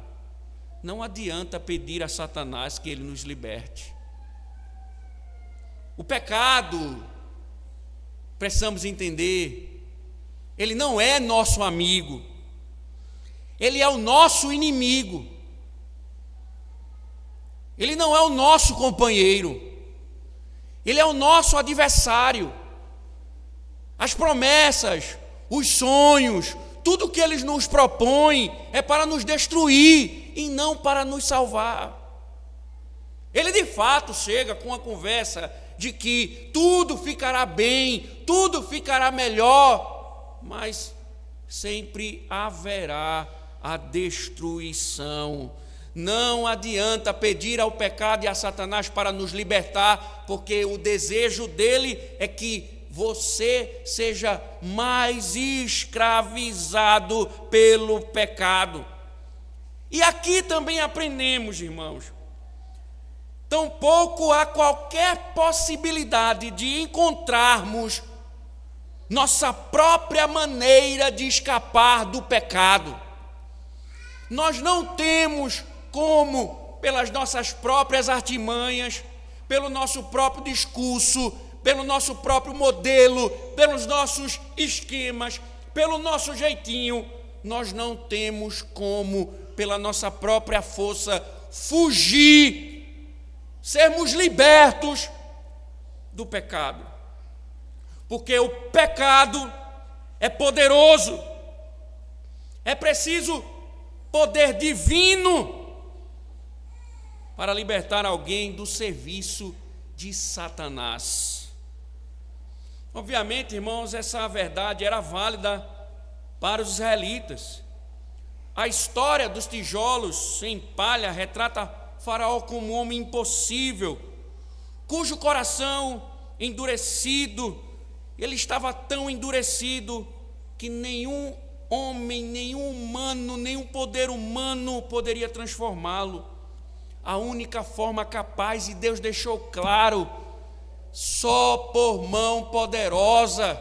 [SPEAKER 1] não adianta pedir a Satanás que ele nos liberte. O pecado, precisamos entender ele não é nosso amigo, ele é o nosso inimigo, ele não é o nosso companheiro, ele é o nosso adversário. As promessas, os sonhos, tudo que eles nos propõem é para nos destruir e não para nos salvar. Ele de fato chega com a conversa de que tudo ficará bem, tudo ficará melhor, mas sempre haverá a destruição. Não adianta pedir ao pecado e a Satanás para nos libertar, porque o desejo dele é que você seja mais escravizado pelo pecado. E aqui também aprendemos, irmãos, tampouco há qualquer possibilidade de encontrarmos nossa própria maneira de escapar do pecado. Nós não temos como, pelas nossas próprias artimanhas, pelo nosso próprio discurso, pelo nosso próprio modelo, pelos nossos esquemas, pelo nosso jeitinho, nós não temos como, pela nossa própria força, fugir, sermos libertos do pecado. Porque o pecado é poderoso, é preciso poder divino para libertar alguém do serviço de Satanás. Obviamente, irmãos, essa verdade era válida para os israelitas. A história dos tijolos sem palha retrata Faraó como um homem impossível, cujo coração endurecido, ele estava tão endurecido que nenhum homem, nenhum humano, nenhum poder humano poderia transformá-lo. A única forma capaz, e Deus deixou claro, só por mão poderosa.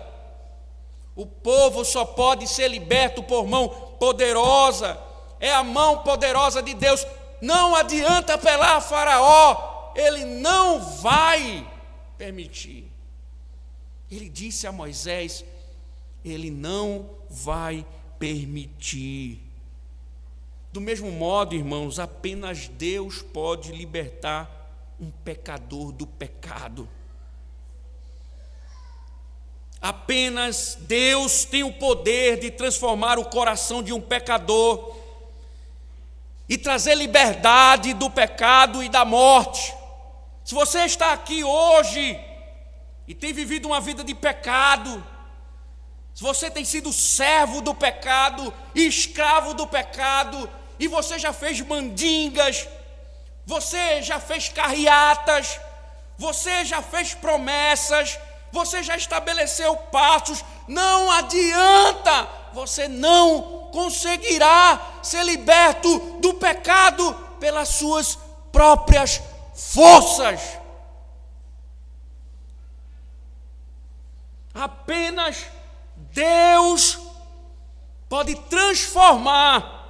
[SPEAKER 1] O povo só pode ser liberto por mão poderosa. É a mão poderosa de Deus. Não adianta apelar a Faraó, ele não vai permitir. Ele disse a Moisés, ele não vai permitir. Do mesmo modo, irmãos, apenas Deus pode libertar um pecador do pecado. Apenas Deus tem o poder de transformar o coração de um pecador e trazer liberdade do pecado e da morte. Se você está aqui hoje e tem vivido uma vida de pecado, se você tem sido servo do pecado, escravo do pecado, e você já fez mandingas, você já fez carreatas, você já fez promessas, você já estabeleceu passos, não adianta, você não conseguirá ser liberto do pecado pelas suas próprias forças. Apenas Deus pode transformar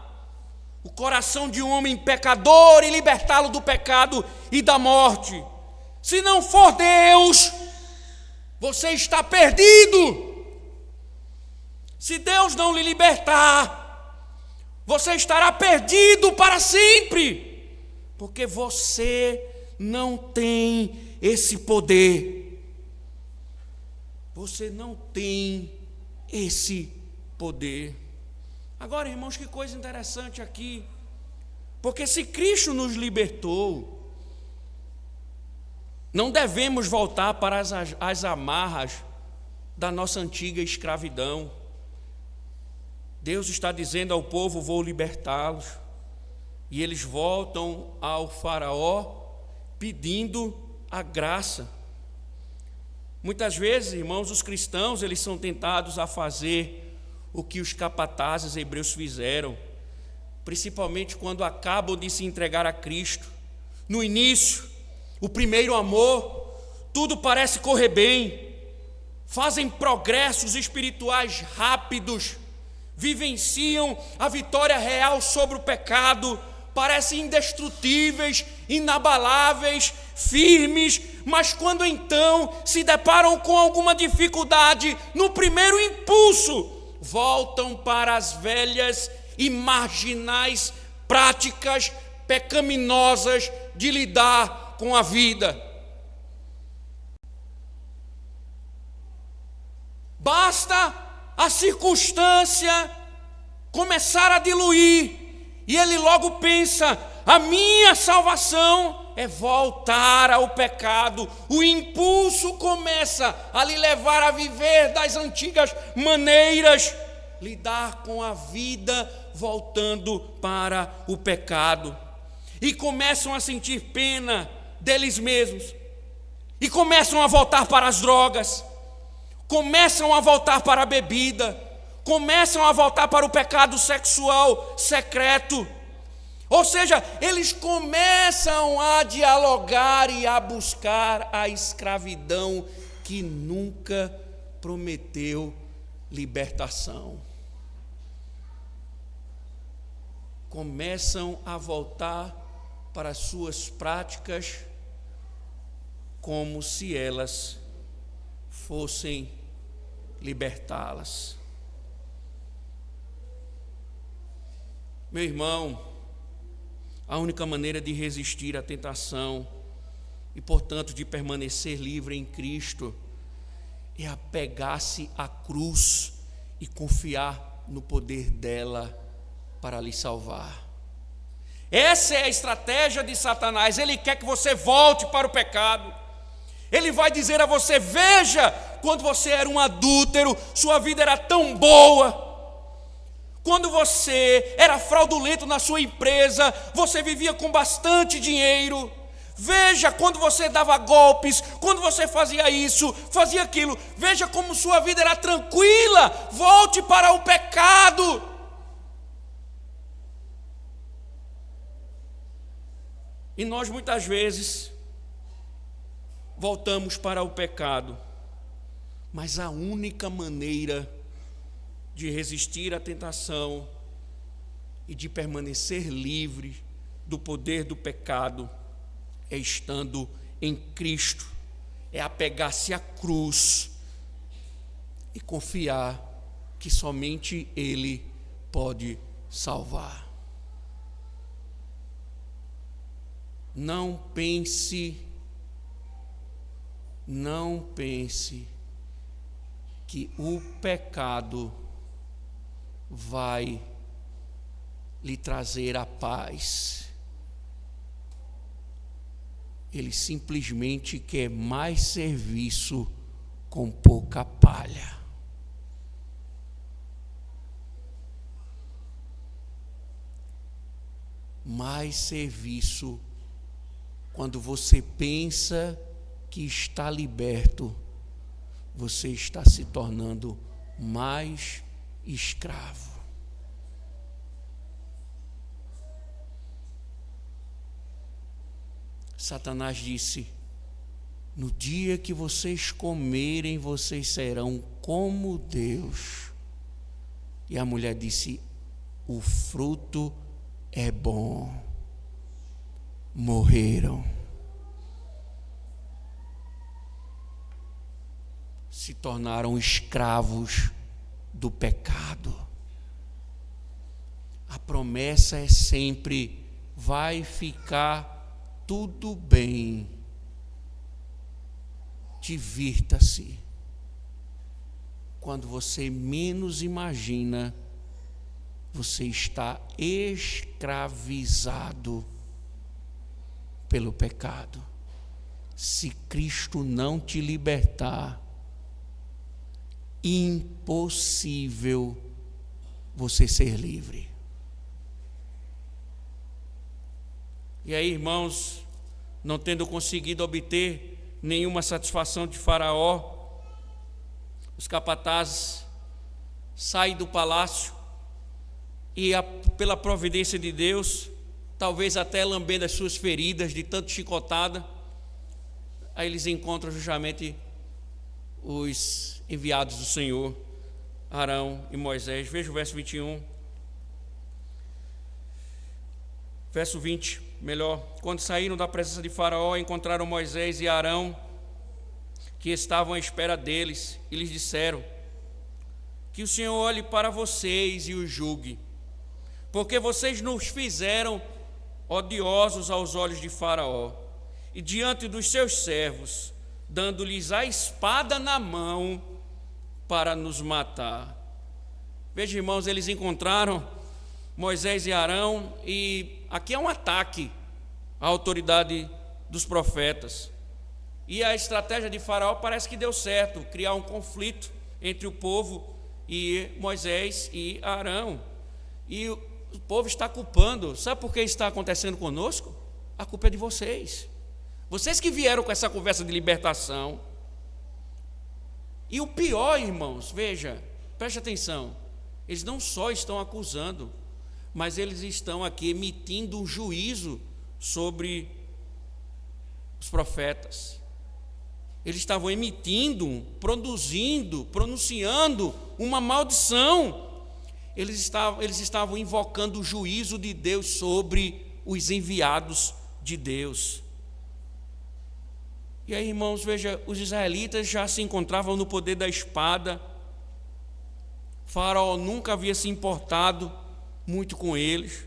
[SPEAKER 1] o coração de um homem pecador e libertá-lo do pecado e da morte. Se não for Deus, você está perdido. Se Deus não lhe libertar, você estará perdido para sempre, porque você não tem esse poder. Você não tem esse poder. Agora, irmãos, que coisa interessante aqui, porque se Cristo nos libertou, não devemos voltar para as amarras da nossa antiga escravidão. Deus está dizendo ao povo, vou libertá-los. E eles voltam ao Faraó pedindo a graça. Muitas vezes, irmãos, os cristãos, eles são tentados a fazer o que os capatazes hebreus fizeram, principalmente quando acabam de se entregar a Cristo. No início, o primeiro amor, tudo parece correr bem, fazem progressos espirituais rápidos, vivenciam a vitória real sobre o pecado, parecem indestrutíveis, inabaláveis, firmes, mas quando então se deparam com alguma dificuldade, no primeiro impulso, voltam para as velhas e marginais práticas pecaminosas de lidar com a vida. Basta a circunstância começar a diluir, e ele logo pensa: a minha salvação é voltar ao pecado. O impulso começa a lhe levar a viver das antigas maneiras, lidar com a vida voltando para o pecado. E começam a sentir pena deles mesmos, e começam a voltar para as drogas, começam a voltar para a bebida, começam a voltar para o pecado sexual secreto. Ou seja, eles começam a dialogar e a buscar a escravidão que nunca prometeu libertação. Começam a voltar para as suas práticas como se elas fossem libertá-las. Meu irmão, a única maneira de resistir à tentação e, portanto, de permanecer livre em Cristo é apegar-se à cruz e confiar no poder dela para lhe salvar. Essa é a estratégia de Satanás. Ele quer que você volte para o pecado. Ele vai dizer a você: veja, quando você era um adúltero, sua vida era tão boa. Quando você era fraudulento na sua empresa, você vivia com bastante dinheiro. Veja, quando você dava golpes, quando você fazia isso, fazia aquilo. Veja como sua vida era tranquila. Volte para o pecado. E nós muitas vezes voltamos para o pecado, mas a única maneira de resistir à tentação e de permanecer livre do poder do pecado é estando em Cristo, é apegar-se à cruz e confiar que somente Ele pode salvar. Não pense que o pecado vai lhe trazer a paz. Ele simplesmente quer mais serviço com pouca palha. Mais serviço. Quando você pensa que está liberto, você está se tornando mais escravo. Satanás disse: no dia que vocês comerem, vocês serão como Deus. E a mulher disse: o fruto é bom. Morreram. Se tornaram escravos do pecado. A promessa é sempre: vai ficar tudo bem. Divirta-se. Quando você menos imagina, você está escravizado pelo pecado. Se Cristo não te libertar, impossível você ser livre. E aí, irmãos, não tendo conseguido obter nenhuma satisfação de Faraó, os capatazes saem do palácio e, pela providência de Deus, talvez até lambendo as suas feridas de tanto chicotada, aí eles encontram justamente os enviados do Senhor, Arão e Moisés. Veja o verso 21. Verso 20, melhor. Quando saíram da presença de Faraó, encontraram Moisés e Arão, que estavam à espera deles, e lhes disseram: que o Senhor olhe para vocês e os julgue, porque vocês nos fizeram odiosos aos olhos de Faraó e diante dos seus servos, dando-lhes a espada na mão para nos matar. Veja, irmãos, eles encontraram Moisés e Arão, e aqui é um ataque à autoridade dos profetas. E a estratégia de Faraó parece que deu certo, criar um conflito entre o povo e Moisés e Arão. E o povo está culpando. Sabe por que está acontecendo conosco? A culpa é de vocês. Vocês que vieram com essa conversa de libertação. E o pior, irmãos, veja, preste atenção, eles não só estão acusando, mas eles estão aqui emitindo um juízo sobre os profetas. Eles estavam emitindo, pronunciando uma maldição. Eles estavam invocando o juízo de Deus sobre os enviados de Deus. E aí, irmãos, veja, os israelitas já se encontravam no poder da espada. Faraó nunca havia se importado muito com eles.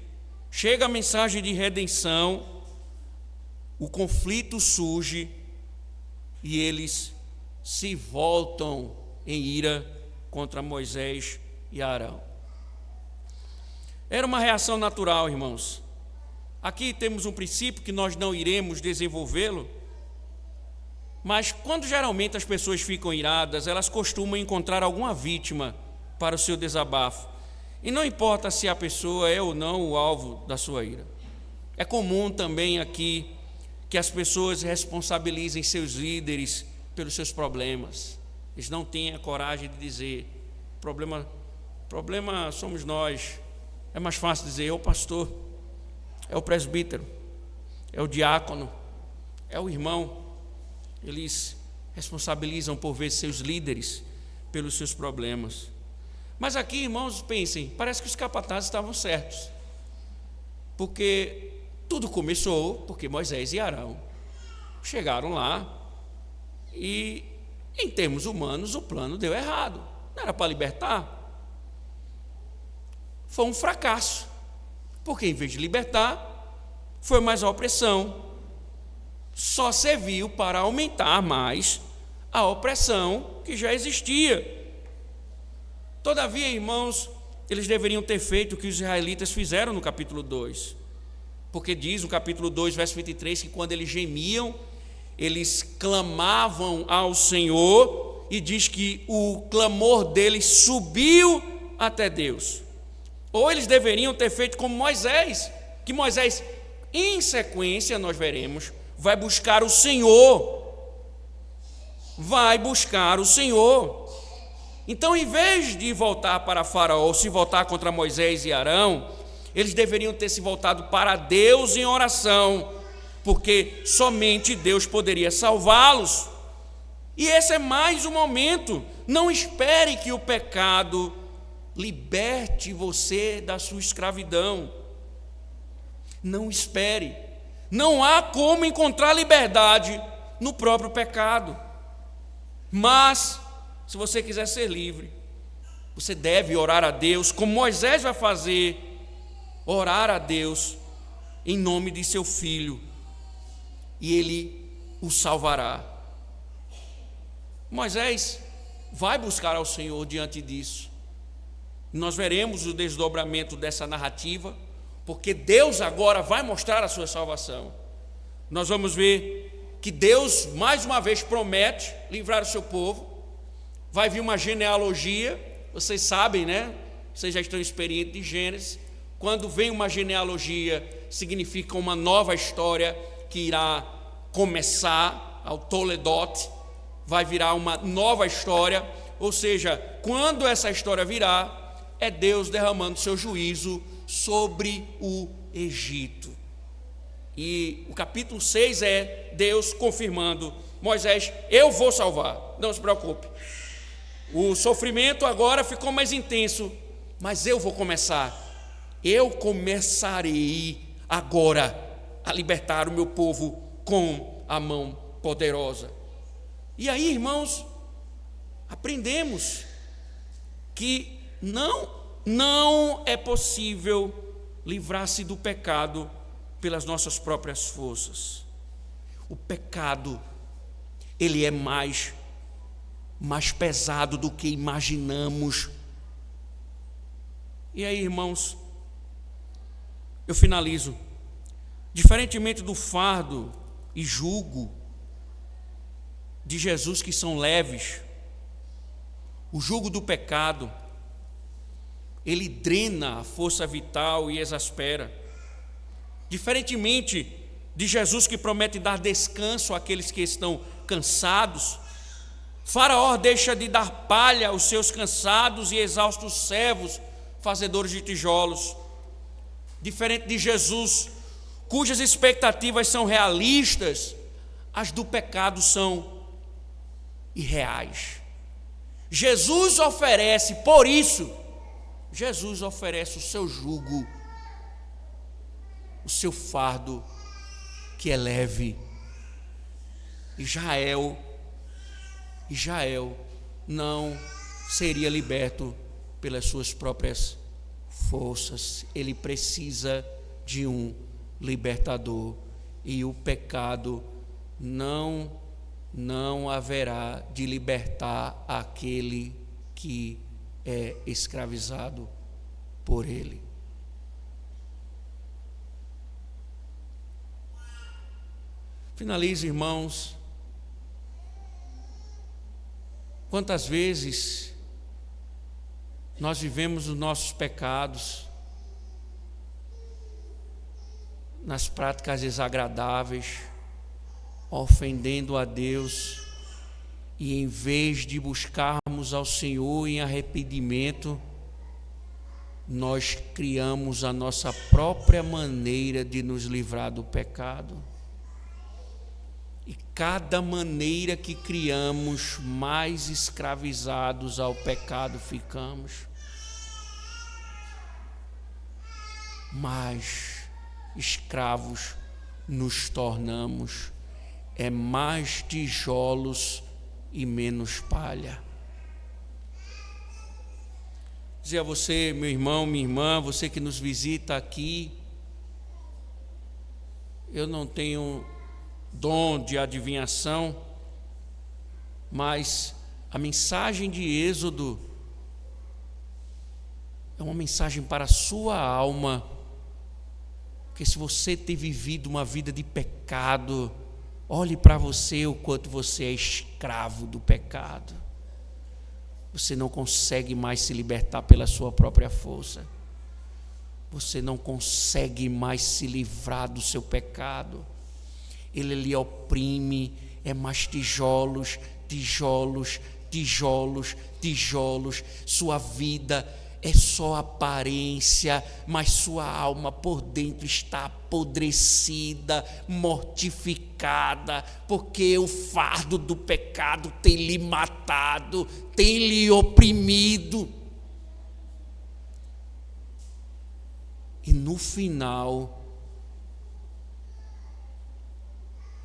[SPEAKER 1] Chega a mensagem de redenção, o conflito surge e eles se voltam em ira contra Moisés e Arão. Era uma reação natural, irmãos. Aqui temos um princípio que nós não iremos desenvolvê-lo, mas quando geralmente as pessoas ficam iradas, elas costumam encontrar alguma vítima para o seu desabafo. E não importa se a pessoa é ou não o alvo da sua ira. É comum também aqui que as pessoas responsabilizem seus líderes pelos seus problemas. Eles não têm a coragem de dizer, problema somos nós. É mais fácil dizer, é o pastor, é o presbítero, é o diácono, é o irmão. Eles responsabilizam por vezes seus líderes pelos seus problemas. Mas aqui, irmãos, pensem, parece que os capatazes estavam certos, porque tudo começou porque Moisés e Arão chegaram lá e, em termos humanos, o plano deu errado. Não era para libertar? Foi um fracasso, porque em vez de libertar, foi mais a opressão. Só serviu para aumentar mais a opressão que já existia. Todavia, irmãos, eles deveriam ter feito o que os israelitas fizeram no capítulo 2. Porque diz no capítulo 2, verso 23, que quando eles gemiam, eles clamavam ao Senhor, e diz que o clamor deles subiu até Deus. Ou eles deveriam ter feito como Moisés, que Moisés, em sequência, nós veremos, vai buscar o Senhor. Vai buscar o Senhor. Então, em vez de voltar para Faraó, se voltar contra Moisés e Arão, eles deveriam ter se voltado para Deus em oração, porque somente Deus poderia salvá-los. E esse é mais um momento. Não espere que o pecado liberte você da sua escravidão. Não espere. Não há como encontrar liberdade no próprio pecado. Mas, se você quiser ser livre, você deve orar a Deus, como Moisés vai fazer, orar a Deus em nome de seu filho, e ele o salvará. Moisés vai buscar ao Senhor diante disso. Nós veremos o desdobramento dessa narrativa, porque Deus agora vai mostrar a sua salvação. Nós vamos ver que Deus, mais uma vez, promete livrar o seu povo. Vai vir uma genealogia, vocês sabem, né? Vocês já estão experientes de Gênesis. Quando vem uma genealogia, significa uma nova história que irá começar, ao Toledot, vai virar uma nova história. Ou seja, quando essa história virá, é Deus derramando seu juízo sobre o Egito. E o capítulo 6 é Deus confirmando: Moisés, eu vou salvar, não se preocupe. O sofrimento agora ficou mais intenso, mas eu vou começar. Eu começarei agora a libertar o meu povo com a mão poderosa. E aí, irmãos, aprendemos que não é possível livrar-se do pecado pelas nossas próprias forças. O pecado, ele é mais pesado do que imaginamos. E aí, irmãos, eu finalizo. Diferentemente do fardo e jugo de Jesus, que são leves, o jugo do pecado, ele drena a força vital e exaspera. Diferentemente de Jesus, que promete dar descanso àqueles que estão cansados, Faraó deixa de dar palha aos seus cansados e exaustos servos, fazedores de tijolos. Diferente de Jesus, cujas expectativas são realistas, as do pecado são irreais. Jesus oferece, por isso, Jesus oferece o seu jugo, o seu fardo, que é leve. Israel não seria liberto pelas suas próprias forças. Ele precisa de um libertador, e o pecado não haverá de libertar aquele que é escravizado por ele. Finalize, irmãos. Quantas vezes nós vivemos os nossos pecados nas práticas desagradáveis, ofendendo a Deus, e em vez de buscarmos ao Senhor em arrependimento, nós criamos a nossa própria maneira de nos livrar do pecado. E cada maneira que criamos, mais escravizados ao pecado ficamos, mais escravos nos tornamos. É mais tijolos e menos palha. Dizer a você, meu irmão, minha irmã, você que nos visita aqui, eu não tenho dom de adivinhação, mas a mensagem de Êxodo é uma mensagem para a sua alma, porque se você ter vivido uma vida de pecado, olhe para você o quanto você é escravo do pecado. Você não consegue mais se libertar pela sua própria força. Você não consegue mais se livrar do seu pecado. Ele lhe oprime, é mais tijolos, tijolos, tijolos, tijolos. Sua vida é só aparência, mas sua alma por dentro está apodrecida, mortificada, porque o fardo do pecado tem lhe matado, tem lhe oprimido. E no final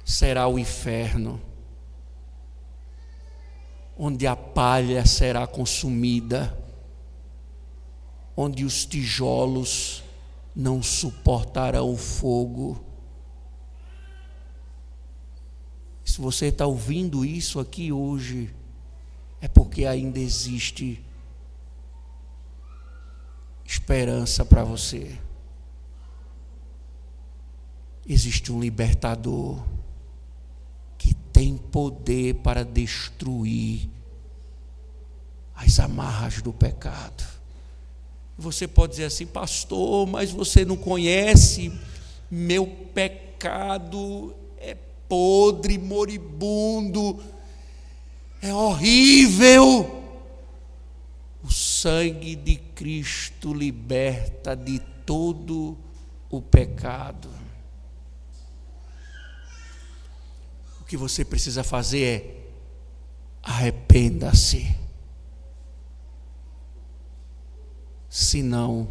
[SPEAKER 1] será o inferno, onde a palha será consumida, onde os tijolos não suportarão o fogo. Se você está ouvindo isso aqui hoje, é porque ainda existe esperança para você. Existe um libertador que tem poder para destruir as amarras do pecado. Você pode dizer assim: pastor, mas você não conhece, meu pecado é podre, moribundo, é horrível. O sangue de Cristo liberta de todo o pecado. O que você precisa fazer é arrependa-se. Senão,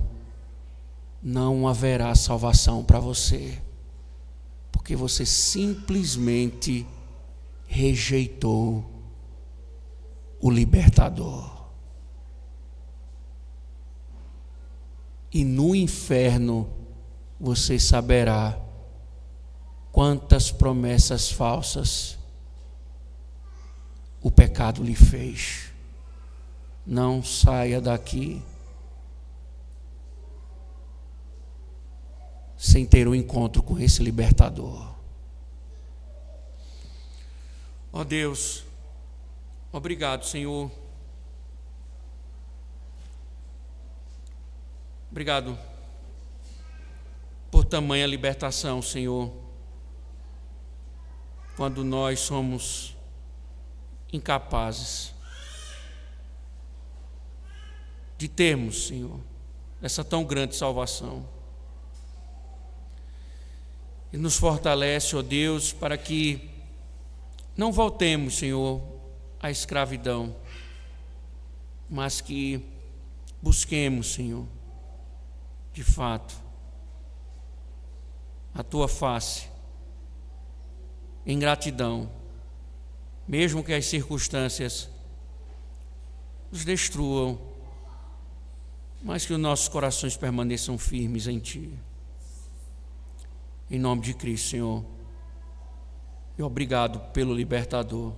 [SPEAKER 1] não haverá salvação para você, porque você simplesmente rejeitou o libertador. e no inferno você saberá quantas promessas falsas o pecado lhe fez. Não saia daqui sem ter um encontro com esse libertador. Ó Deus, obrigado, Senhor. Obrigado por tamanha libertação, Senhor, quando nós somos incapazes de termos, Senhor, essa tão grande salvação. E nos fortalece, ó Deus, para que não voltemos, Senhor, à escravidão, mas que busquemos, Senhor, de fato, a Tua face, em gratidão, mesmo que as circunstâncias nos destruam, mas que os nossos corações permaneçam firmes em Ti. Em nome de Cristo, Senhor. E obrigado pelo libertador,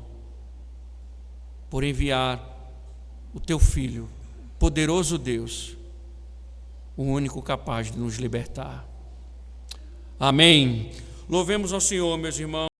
[SPEAKER 1] por enviar o Teu Filho, poderoso Deus, o único capaz de nos libertar. Amém. Louvemos ao Senhor, meus irmãos.